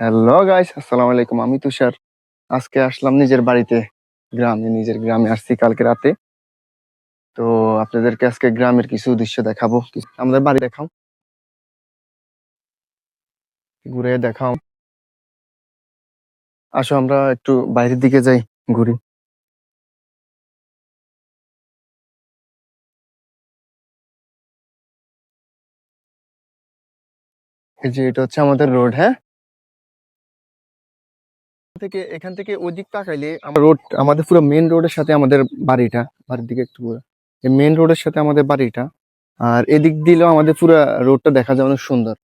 Hello guys, আসসালামু আলাইকুম। আমি তুষার। আজকে আসলাম নিজের বাড়িতে, নিজের গ্রামে আসছি কালকে রাতে। তো আপনাদেরকে আজকে গ্রামের কিছু দৃশ্য দেখাবো। আমাদের বাড়ি দেখাও, ঘুরে দেখাও। আসো আমরা একটু বাইরের দিকে যাই, ঘুরি। এই যে এটা হচ্ছে আমাদের রোড, হ্যাঁ। এখান থেকে ওই দিক তাকাইলে আমার রোড, আমাদের পুরো মেন রোডের সাথে আমাদের বাড়িটা। বাড়ির দিকে একটু ঘুরে, এই মেন রোডের সাথে আমাদের বাড়িটা। আর এদিক দিলেও আমাদের পুরো রোডটা দেখা যায় অনেক সুন্দর।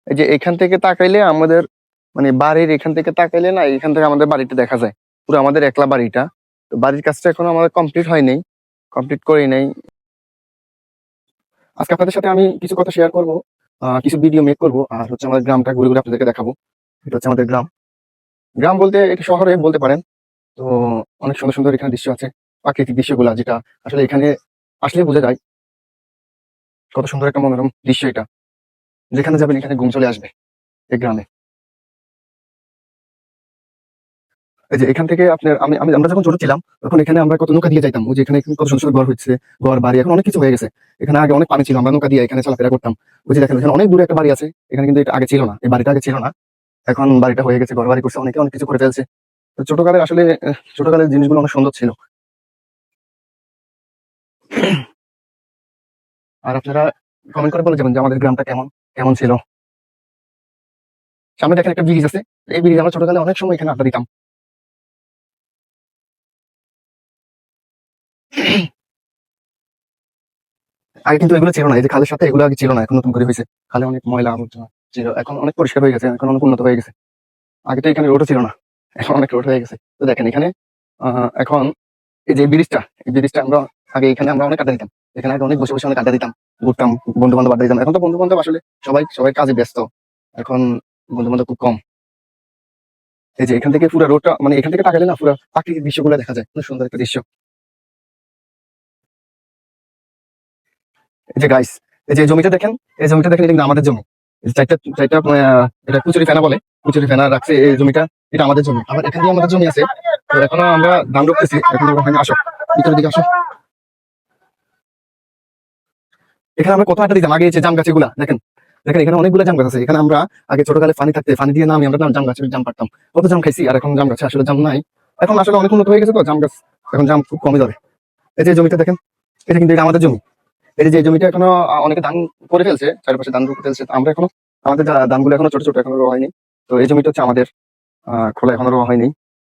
এই যে এখান থেকে তাকাইলে আমাদের, মানে বাড়ির এখান থেকে তাকাইলে না, এখান থেকে আমাদের বাড়িটা দেখা যায়, পুরো আমাদের একলা বাড়িটা। তো বাড়ির কাজটা এখনো আমাদের কমপ্লিট হয় নাই, কমপ্লিট করি নাই। আজকে আপনাদের সাথে আমি কিছু কথা শেয়ার করব, কিছু ভিডিও মেক করব, আর হচ্ছে আমাদের গ্রামটা ঘুরে ঘুরে আপনাদেরকে দেখাবো। এটা হচ্ছে আমাদের গ্রাম। গ্রাম বলতে এটা শহরে বলতে পারেন। তো অনেক সুন্দর সুন্দর এখানে দৃশ্য আছে, প্রাকৃতিক দৃশ্যগুলা, যেটা আসলে এখানে আসলে বোঝা যায় কত সুন্দর একটা মনোরম দৃশ্য এটা। যেখানে যাবেন এখানে ঘুম চলে আসবে এই গ্রামে। এই যে এখান থেকে আপনার, আমরা যখন ছোট ছিলাম তখন এখানে আমরা কত নৌকা দিয়ে যাইতাম। ওই যে এখানে কত সুন্দর সুন্দর ঘর হচ্ছে, ঘর বাড়ি এখন অনেক কিছু হয়ে গেছে। এখানে আগে অনেক পানি ছিল, আমরা নৌকা দিয়ে এখানে চলাফেরা করতাম। ওই যে দেখেন এখানে অনেক দূরে একটা বাড়ি আছে, এখানে কিন্তু এটা আগে ছিল না, এই বাড়িটা আগে ছিল না। এখন বাড়িটা হয়ে গেছে, ঘর বাড়ি করছে, অনেকে অনেক কিছু করে ফেলছে। তো ছোটকালের আসলে ছোটকালের জিনিসগুলো অনেক সুন্দর ছিল। আর আপনারা কমেন্ট করে বলে যাবেন যে আমাদের গ্রামটা কেমন কেমন ছিল। সামনে দেখেন একটা ব্রিজ আছে, এই ব্রিজ আমরা ছোটকালে অনেক সময় এখানে আড্ডা দিতাম। আগে কিন্তু এগুলো ছিল না, এই যে খালের সাথে এগুলো আগে ছিল না, এখন নতুন করে হয়েছে। খালে অনেক ময়লা আবর্জনা ছিল, এখন অনেক পরিষ্কার হয়ে গেছে, এখন অনেক উন্নত হয়ে গেছে। আগে তো এখানে রোডও ছিল না, এখন অনেক রোড হয়ে গেছে। তো দেখেন এখানে এখন এই যে ব্রিজটা, এই ব্রিজটা আমরা আগে এখানে আমরা অনেক আড্ডা দিতাম। এখানে আগে অনেক বসে বসে অনেক আড্ডা দিতাম, ঘুরতাম, বন্ধু বান্ধব আড্ডা দিতাম। এখন তো বন্ধু বান্ধব আসলে সবাই সবাই কাজে ব্যস্ত, এখন বন্ধু বান্ধব খুব কম। এই যে এখান থেকে পুরো রোডটা, মানে এখান থেকে তাকালে না পুরো প্রাকৃতিক দৃশ্যগুলো দেখা যায়, খুব সুন্দর একটা দৃশ্য। এই যে গাইস, এই যে জমিটা দেখেন, এই জমিটা দেখেন, এটা কিন্তু আমাদের জমি। এই যে চারটা চারটা এটা কুচুরি ফেনা বলে, কুচুরি ফেনা রাখছে এই জমিটা, এটা আমাদের জমি। আবার এখান দিয়ে আমাদের জমি আছে। তো এখনো আমরা ধান রুখতেছি, এখন আমরা ওখানে আসো, ভিতরের দিকে আসো। এখানে আমরা কত আড্ডা দিতাম আগে, এই যে জাম গাছ এগুলা দেখেন। দেখেন এখানে অনেকগুলো জাম গাছ আছে। এখানে আমরা আগে ছোটকালে পানি থাকতে পানি দিয়ে নামি আমরা জাম গাছের জাম পারতাম, কত জাম খাইছি। আর এখন জাম গাছে আসলে জাম নাই, এখন আসলে অনেক উন্নত হয়ে গেছে, তো জাম গাছ এখন জাম খুব কমে যাবে। এই যে জমিটা দেখেন, এটা কিন্তু এটা আমাদের জমি। এই যে জমিটা এখনো অনেকে ধান করে ফেলছে, চারপাশে ধান রুপে ফেলছে। তো আমরা এখনো আমাদের ধানগুলো এখনো ছোট ছোট, এখনো রোয়া হয়নি। তো এই জমিটা হচ্ছে আমাদের, খোলা এখনো রোয়া হয়নি।